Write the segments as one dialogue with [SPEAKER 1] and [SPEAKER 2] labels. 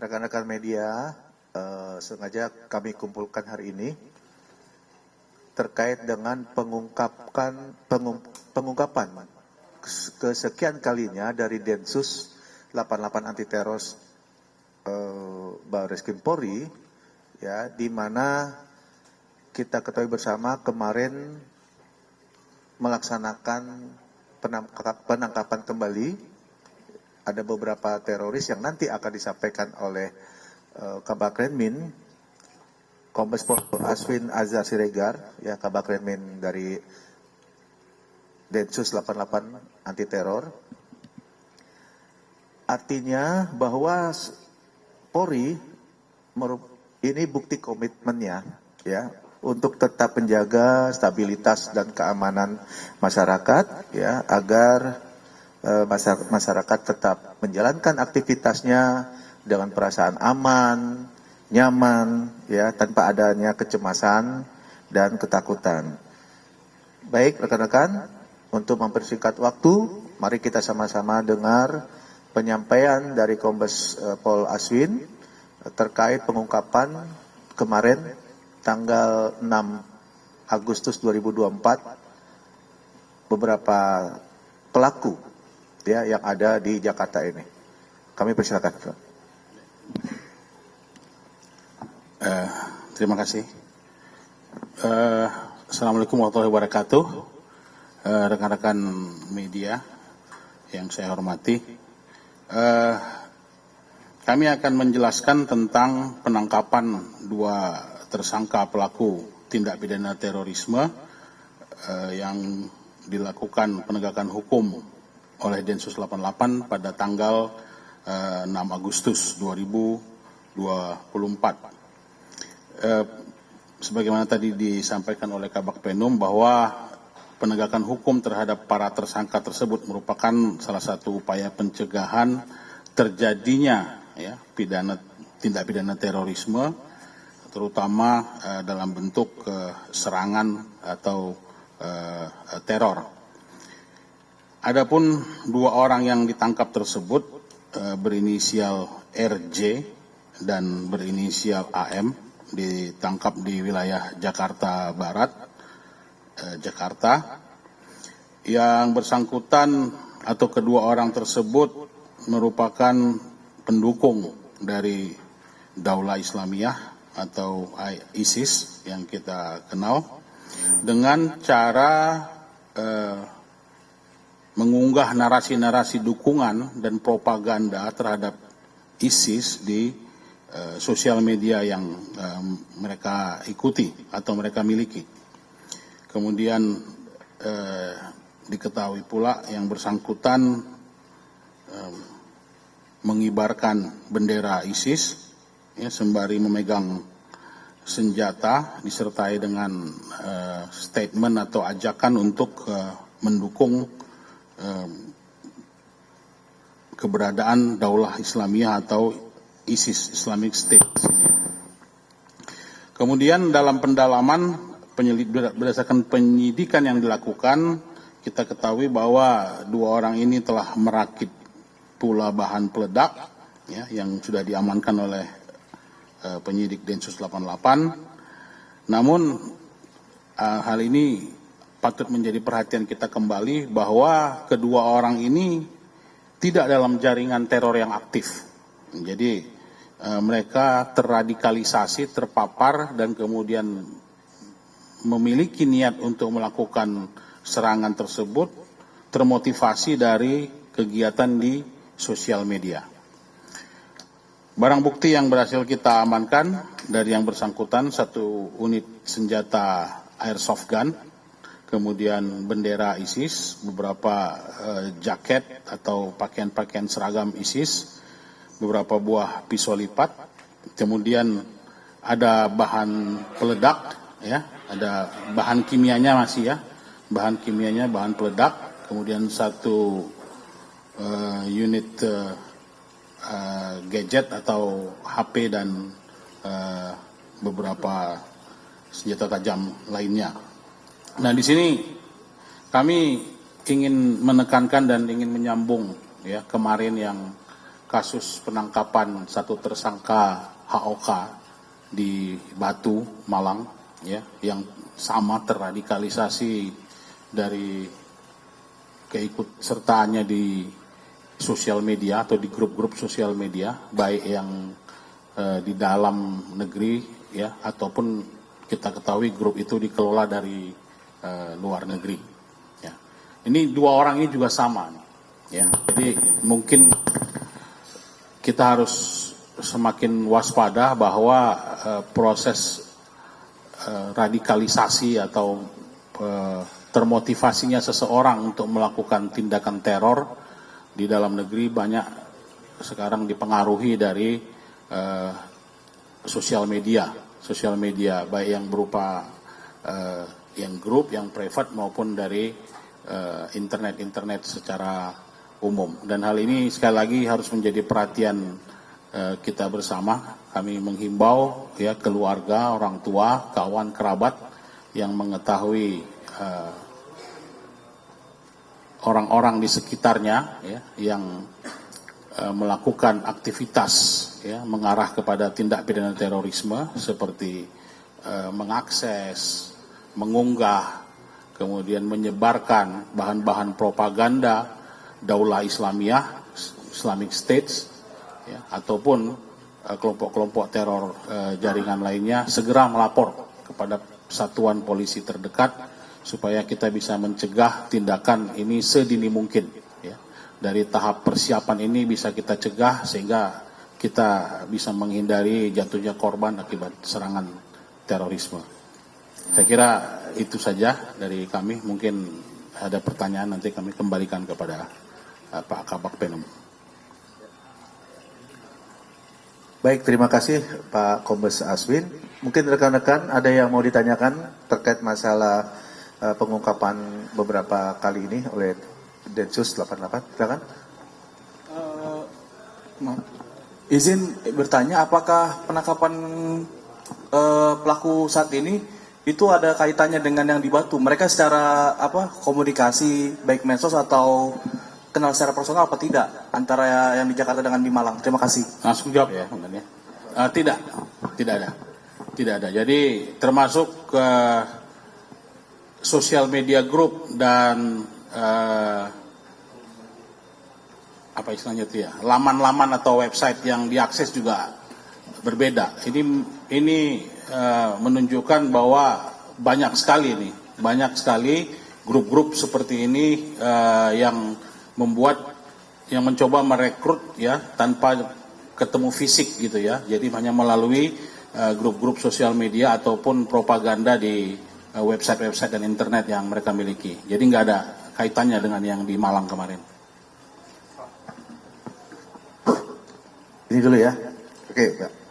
[SPEAKER 1] rekan-rekan media, sengaja kami kumpulkan hari ini terkait dengan pengungkapan kesekian kalinya dari Densus 88 anti teror Barreskrim Polri, ya, di mana kita ketahui bersama kemarin melaksanakan penangkapan kembali ada beberapa teroris yang nanti akan disampaikan oleh Kabakrenmin Kombes Pol Aswin Azhar Siregar, ya, Kabakrenmin dari Densus 88 anti teror. Artinya bahwa Polri ini bukti komitmennya, ya, untuk tetap menjaga stabilitas dan keamanan masyarakat, ya, agar masyarakat tetap menjalankan aktivitasnya dengan perasaan aman, nyaman, ya, tanpa adanya kecemasan dan ketakutan. Baik rekan-rekan, untuk mempersingkat waktu, mari kita sama-sama dengar penyampaian dari Kombes Pol Aswin terkait pengungkapan kemarin tanggal 6 Agustus 2024 beberapa pelaku, ya, yang ada di Jakarta ini. Kami persilakan.
[SPEAKER 2] Terima kasih. Assalamualaikum warahmatullahi wabarakatuh. Rekan-rekan media yang saya hormati, kami akan menjelaskan tentang penangkapan dua tersangka pelaku tindak pidana terorisme yang dilakukan penegakan hukum oleh Densus 88 pada tanggal 6 Agustus 2024. Sebagaimana tadi disampaikan oleh Kabak Penum bahwa penegakan hukum terhadap para tersangka tersebut merupakan salah satu upaya pencegahan terjadinya, ya, tindak pidana terorisme, terutama dalam bentuk serangan atau teror. Adapun dua orang yang ditangkap tersebut berinisial RJ dan berinisial AM, ditangkap di wilayah Jakarta Barat, Jakarta. Yang bersangkutan atau kedua orang tersebut merupakan pendukung dari Daulah Islamiyah atau ISIS yang kita kenal, dengan cara mengunggah narasi-narasi dukungan dan propaganda terhadap ISIS di sosial media yang mereka ikuti atau mereka miliki. Kemudian diketahui pula yang bersangkutan mengibarkan bendera ISIS, ya, sembari memegang senjata disertai dengan statement atau ajakan untuk mendukung keberadaan Daulah Islamiyah atau ISIS, Islamic State. Kemudian dalam pendalaman berdasarkan penyidikan yang dilakukan, kita ketahui bahwa dua orang ini telah merakit pula bahan peledak, ya, yang sudah diamankan oleh penyidik Densus 88. Namun hal ini patut menjadi perhatian kita kembali bahwa kedua orang ini tidak dalam jaringan teror yang aktif. Jadi mereka terradikalisasi, terpapar, dan kemudian memiliki niat untuk melakukan serangan tersebut termotivasi dari kegiatan di sosial media. Barang bukti yang berhasil kita amankan dari yang bersangkutan, satu unit senjata airsoft gun, kemudian bendera ISIS, beberapa jaket atau pakaian-pakaian seragam ISIS, beberapa buah pisau lipat, kemudian ada bahan peledak, ya, ada bahan kimianya masih, ya, bahan kimianya, bahan peledak, kemudian satu unit gadget atau HP dan beberapa senjata tajam lainnya. Nah, di sini kami ingin menekankan dan ingin menyambung, ya, kemarin yang kasus penangkapan satu tersangka HOK di Batu, Malang, ya, yang sama terradikalisasi dari keikut sertaannya di sosial media atau di grup-grup sosial media, baik yang di dalam negeri, ya, ataupun kita ketahui grup itu dikelola dari luar negeri. Ya. Ini dua orang ini juga sama, ya. Jadi mungkin kita harus semakin waspada bahwa proses radikalisasi atau termotivasinya seseorang untuk melakukan tindakan teror di dalam negeri banyak sekarang dipengaruhi dari sosial media baik yang berupa yang grup, yang private maupun dari internet secara umum. Dan hal ini sekali lagi harus menjadi perhatian kita bersama. Kami menghimbau ya keluarga, orang tua, kawan, kerabat yang mengetahui orang-orang di sekitarnya ya, yang melakukan aktivitas ya, mengarah kepada tindak pidana terorisme seperti mengakses, mengunggah, kemudian menyebarkan bahan-bahan propaganda Daulah Islamiyah, Islamic States, ya, ataupun kelompok-kelompok teror jaringan lainnya, segera melapor kepada satuan polisi terdekat supaya kita bisa mencegah tindakan ini sedini mungkin. Ya. Dari tahap persiapan ini bisa kita cegah sehingga kita bisa menghindari jatuhnya korban akibat serangan terorisme. Saya kira itu saja dari kami. Mungkin ada pertanyaan nanti kami kembalikan kepada Pak Kabak Penum.
[SPEAKER 1] Baik, terima kasih Pak Kombes Aswin. Mungkin rekan-rekan ada yang mau ditanyakan terkait masalah pengungkapan beberapa kali ini oleh Densus 88. Silakan.
[SPEAKER 3] Izin bertanya, apakah penangkapan pelaku saat ini itu ada kaitannya dengan yang di Batu? Mereka secara komunikasi baik medsos atau kenal secara personal apa tidak antara yang di Jakarta dengan di Malang? Terima kasih.
[SPEAKER 2] Langsung jawab ya, tidak ada. Jadi termasuk sosial media group dan apa istilahnya itu ya, laman-laman atau website yang diakses juga berbeda. Ini menunjukkan bahwa banyak sekali grup-grup seperti ini yang mencoba merekrut ya tanpa ketemu fisik gitu ya. Jadi hanya melalui grup-grup sosial media ataupun propaganda di website-website dan internet yang mereka miliki. Jadi nggak ada kaitannya dengan yang di Malang kemarin.
[SPEAKER 1] Ini dulu ya. Oke, Pak.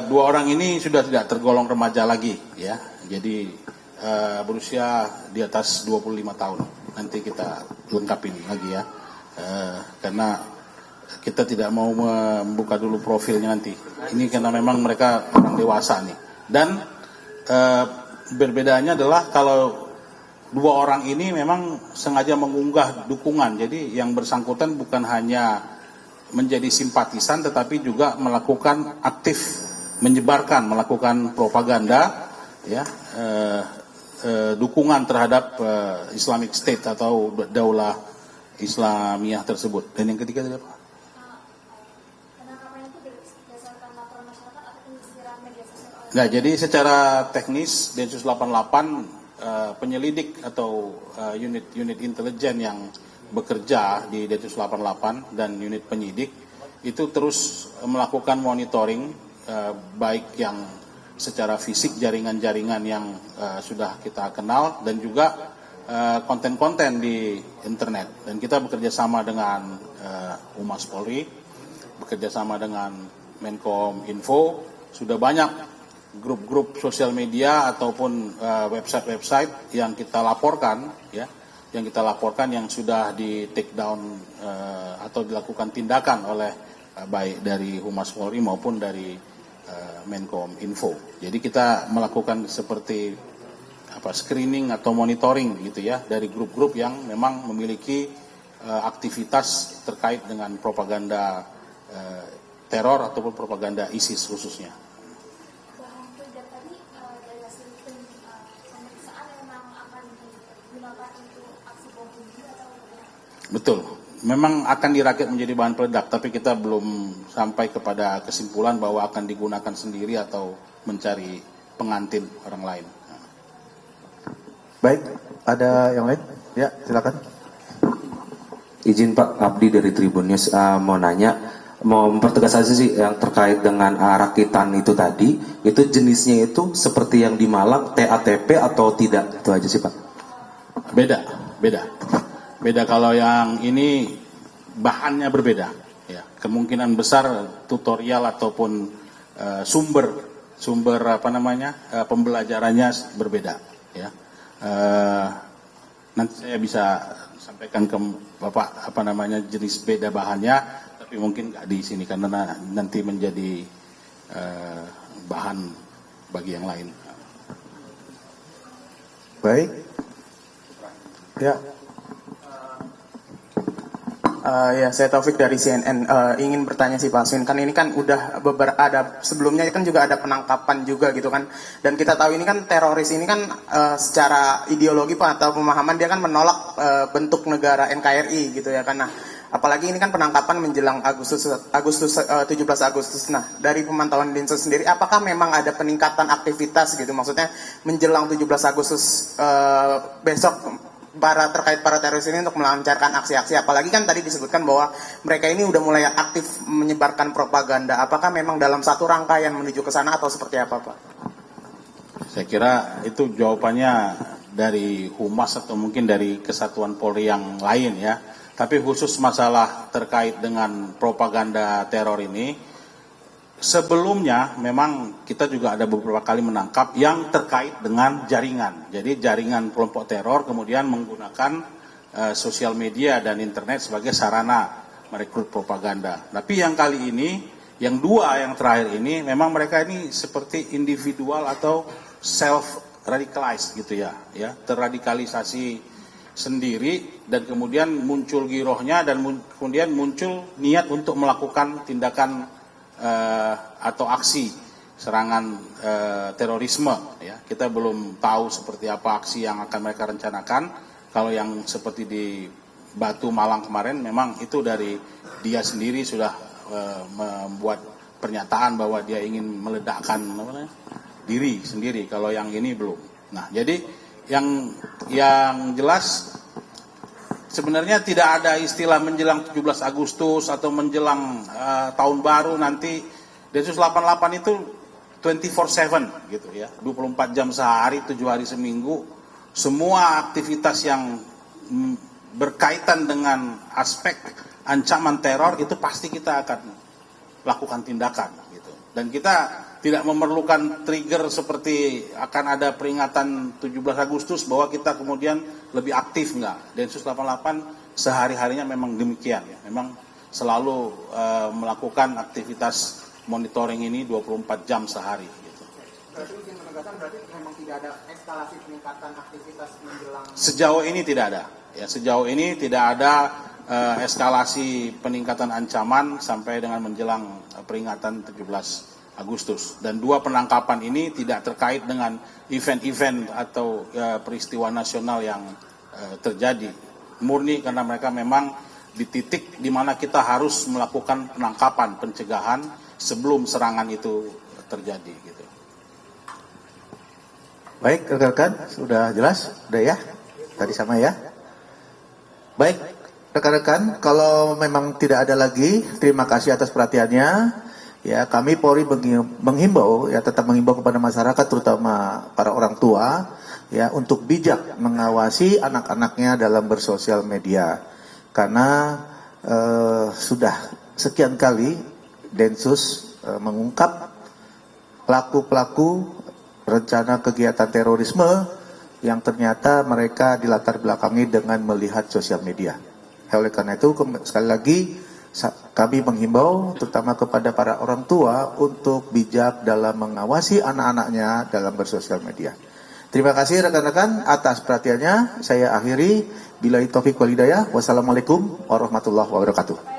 [SPEAKER 2] Dua orang ini sudah tidak tergolong remaja lagi ya. Jadi berusia di atas 25 tahun. Nanti kita lengkapin lagi ya. Karena kita tidak mau membuka dulu profilnya nanti. Ini karena memang mereka orang dewasa nih. Dan berbedanya adalah kalau dua orang ini memang sengaja mengunggah dukungan. Jadi yang bersangkutan bukan hanya menjadi simpatisan tetapi juga melakukan aktif melakukan propaganda ya dukungan terhadap Islamic State atau Daulah Islamiyah tersebut. Dan yang ketiga adalah apa? Nah, jadi secara teknis Densus 88 penyelidik atau unit intelijen yang bekerja di Densus 88 dan unit penyidik itu terus melakukan monitoring baik yang secara fisik jaringan-jaringan yang sudah kita kenal dan juga konten-konten di internet. Dan kita bekerja sama dengan Humas Polri, bekerja sama dengan Menkom Info, sudah banyak grup-grup sosial media ataupun website-website yang kita laporkan, ya, yang sudah di take down atau dilakukan tindakan oleh baik dari Humas Polri maupun dari Menkom Info. Jadi kita melakukan seperti screening atau monitoring gitu ya dari grup-grup yang memang memiliki aktivitas terkait dengan propaganda teror ataupun propaganda ISIS khususnya. Betul, memang akan dirakit menjadi bahan peledak, tapi kita belum sampai kepada kesimpulan bahwa akan digunakan sendiri atau mencari pengantin orang lain.
[SPEAKER 1] Baik, ada yang lain? Ya, silakan.
[SPEAKER 4] Izin Pak, Abdi dari Tribun News, mau nanya, mau mempertegas aja sih yang terkait dengan rakitan itu tadi, itu jenisnya itu seperti yang di Malang, TATP atau tidak? Itu aja sih Pak. Beda kalau yang ini bahannya berbeda. Ya, kemungkinan besar tutorial ataupun sumber pembelajarannya berbeda. Ya, nanti saya bisa sampaikan ke Bapak jenis beda bahannya, tapi mungkin nggak di sini karena nanti menjadi bahan bagi yang lain.
[SPEAKER 1] Baik. Ya.
[SPEAKER 5] Ya, saya Taufik dari CNN. Ingin bertanya sih Pak Aswin, kan ini kan udah ada sebelumnya kan juga ada penangkapan juga gitu kan, dan kita tahu ini kan teroris ini kan secara ideologi Pak atau pemahaman dia kan menolak bentuk negara NKRI gitu ya kan. Nah, apalagi ini kan penangkapan menjelang 17 Agustus. Nah, dari pemantauan Dinsos sendiri, apakah memang ada peningkatan aktivitas gitu, maksudnya menjelang 17 Agustus besok terkait para teroris ini untuk melancarkan aksi-aksi, apalagi kan tadi disebutkan bahwa mereka ini udah mulai aktif menyebarkan propaganda. Apakah memang dalam satu rangkaian menuju ke sana atau seperti apa Pak?
[SPEAKER 2] Saya kira itu jawabannya dari Humas atau mungkin dari Kesatuan Polri yang lain ya. Tapi khusus masalah terkait dengan propaganda teror ini, sebelumnya memang kita juga ada beberapa kali menangkap yang terkait dengan jaringan. Jadi jaringan kelompok teror kemudian menggunakan sosial media dan internet sebagai sarana merekrut propaganda. Tapi yang kali ini, yang terakhir ini, memang mereka ini seperti individual atau self-radicalized gitu ya, terradikalisasi sendiri dan kemudian muncul girohnya dan kemudian muncul niat untuk melakukan tindakan atau aksi serangan terorisme ya. Kita belum tahu seperti apa aksi yang akan mereka rencanakan. Kalau yang seperti di Batu Malang kemarin memang itu dari dia sendiri sudah membuat pernyataan bahwa dia ingin meledakkan diri sendiri. Kalau yang ini belum. Nah, jadi yang jelas sebenarnya tidak ada istilah menjelang 17 Agustus atau menjelang tahun baru nanti. Densus 88 itu 24/7 gitu ya. 24 jam sehari, 7 hari seminggu. Semua aktivitas yang berkaitan dengan aspek ancaman teror itu pasti kita akan lakukan tindakan gitu. Dan kita tidak memerlukan trigger seperti akan ada peringatan 17 Agustus bahwa kita kemudian lebih aktif, enggak. Densus 88 sehari-harinya memang demikian ya. Memang selalu melakukan aktivitas monitoring ini 24 jam sehari gitu.
[SPEAKER 5] Berarti izin penegasan berarti memang tidak ada eskalasi peningkatan aktivitas menjelang.
[SPEAKER 2] Sejauh ini tidak ada. Ya, sejauh ini tidak ada eskalasi peningkatan ancaman sampai dengan menjelang peringatan 17 Agustus. Dan 2 penangkapan ini tidak terkait dengan event-event atau peristiwa nasional yang terjadi. Murni karena mereka memang di titik di mana kita harus melakukan penangkapan, pencegahan sebelum serangan itu terjadi gitu.
[SPEAKER 1] Baik, rekan-rekan, sudah jelas? Sudah ya? Tadi sama ya? Baik, rekan-rekan, kalau memang tidak ada lagi, terima kasih atas perhatiannya. Ya, kami Polri menghimbau, ya tetap menghimbau kepada masyarakat, terutama para orang tua, ya untuk bijak mengawasi anak-anaknya dalam bersosial media, karena sudah sekian kali Densus mengungkap pelaku-pelaku rencana kegiatan terorisme yang ternyata mereka dilatar belakangi dengan melihat sosial media. Oleh karena itu sekali lagi kami menghimbau terutama kepada para orang tua untuk bijak dalam mengawasi anak-anaknya dalam bersosial media. Terima kasih rekan-rekan atas perhatiannya. Saya akhiri. Billahi taufiq wal hidayah. Wassalamualaikum warahmatullahi wabarakatuh.